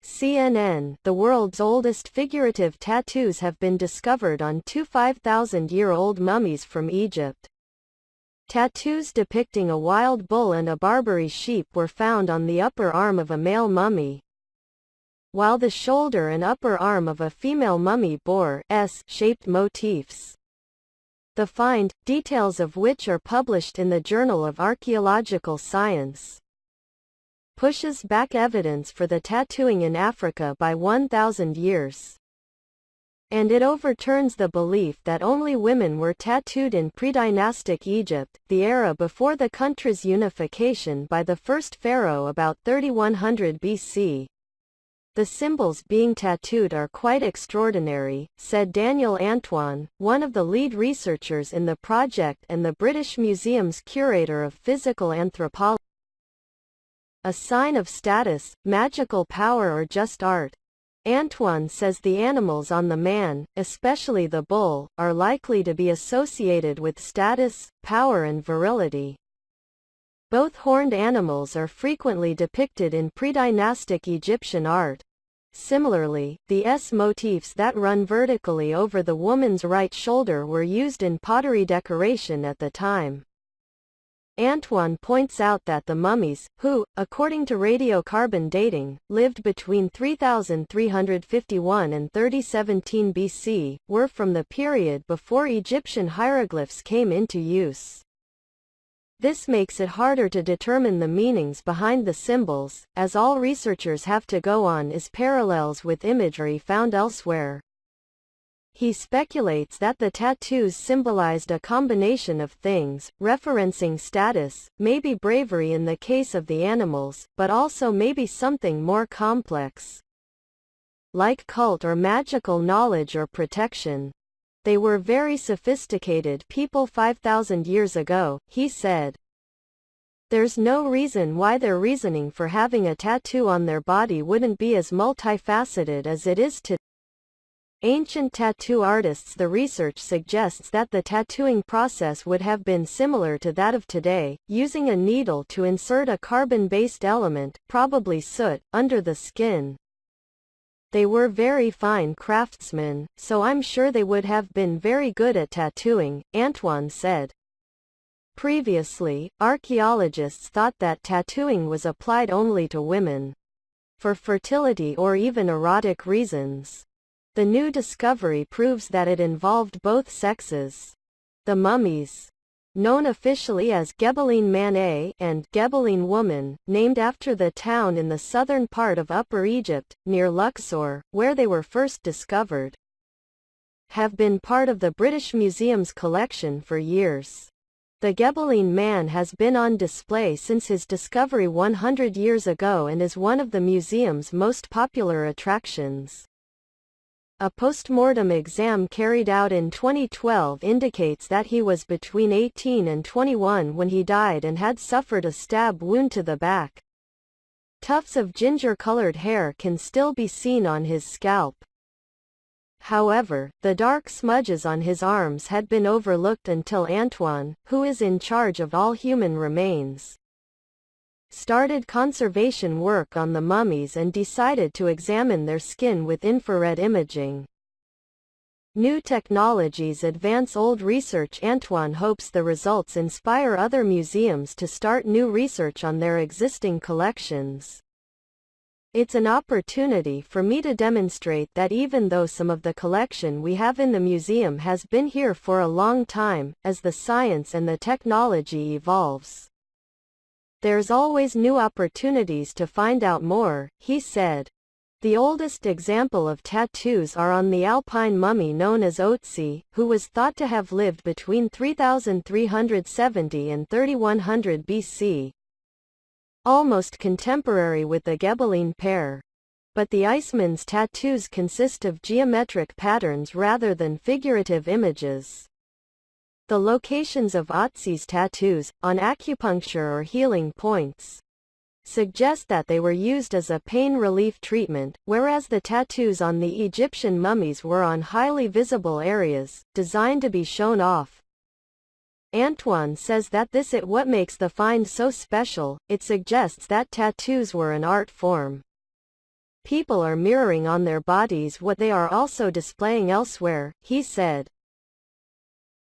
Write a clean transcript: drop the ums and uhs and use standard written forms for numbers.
CNN, the world's oldest figurative tattoos have been discovered on two 5,000-year-old mummies from Egypt. Tattoos depicting a wild bull and a Barbary sheep were found on the upper arm of a male mummy, while the shoulder and upper arm of a female mummy bore S-shaped motifs. The find, details of which are published in the Journal of Archaeological Science, pushes back evidence for the tattooing in Africa by 1,000 years. And it overturns the belief that only women were tattooed in pre-dynastic Egypt, the era before the country's unification by the first pharaoh about 3100 BC. The symbols being tattooed are quite extraordinary, said Daniel Antoine, one of the lead researchers in the project and the British Museum's curator of physical anthropology. A sign of status, magical power, or just art? Antoine says the animals on the man, especially the bull, are likely to be associated with status, power and virility. Both horned animals are frequently depicted in pre-dynastic Egyptian art. Similarly, the S motifs that run vertically over the woman's right shoulder were used in pottery decoration at the time. Antoine points out that the mummies, who, according to radiocarbon dating, lived between 3351 and 3017 BC, were from the period before Egyptian hieroglyphs came into use. This makes it harder to determine the meanings behind the symbols, as all researchers have to go on is parallels with imagery found elsewhere. He speculates that the tattoos symbolized a combination of things, referencing status, maybe bravery in the case of the animals, but also maybe something more complex, like cult or magical knowledge or protection. They were very sophisticated people 5,000 years ago, he said. There's no reason why their reasoning for having a tattoo on their body wouldn't be as multifaceted as it is today. Ancient tattoo artists. The research suggests that the tattooing process would have been similar to that of today, using a needle to insert a carbon-based element, probably soot, under the skin. They were very fine craftsmen, so I'm sure they would have been very good at tattooing, Antoine said. Previously, archaeologists thought that tattooing was applied only to women, for fertility or even erotic reasons. The new discovery proves that it involved both sexes. The mummies, known officially as Gebelin Man and Gebelin Woman, named after the town in the southern part of Upper Egypt, near Luxor, where they were first discovered, have been part of the British Museum's collection for years. The Gebelin Man has been on display since his discovery 100 years ago and is one of the museum's most popular attractions. A post-mortem exam carried out in 2012 indicates that he was between 18 and 21 when he died and had suffered a stab wound to the back. Tufts of ginger-colored hair can still be seen on his scalp. However, the dark smudges on his arms had been overlooked until Antoine, who is in charge of all human remains, started conservation work on the mummies and decided to examine their skin with infrared imaging. New technologies advance old research. Antoine hopes the results inspire other museums to start new research on their existing collections. It's an opportunity for me to demonstrate that even though some of the collection we have in the museum has been here for a long time, as the science and the technology evolves, there's always new opportunities to find out more, he said. The oldest example of tattoos are on the Alpine mummy known as Otzi, who was thought to have lived between 3370 and 3100 BC. Almost contemporary with the Gebelin pair. But the Iceman's tattoos consist of geometric patterns rather than figurative images. The locations of Otzi's tattoos, on acupuncture or healing points, suggest that they were used as a pain relief treatment, whereas the tattoos on the Egyptian mummies were on highly visible areas, designed to be shown off. Antoine says that this is what makes the find so special. It suggests that tattoos were an art form. People are mirroring on their bodies what they are also displaying elsewhere, he said.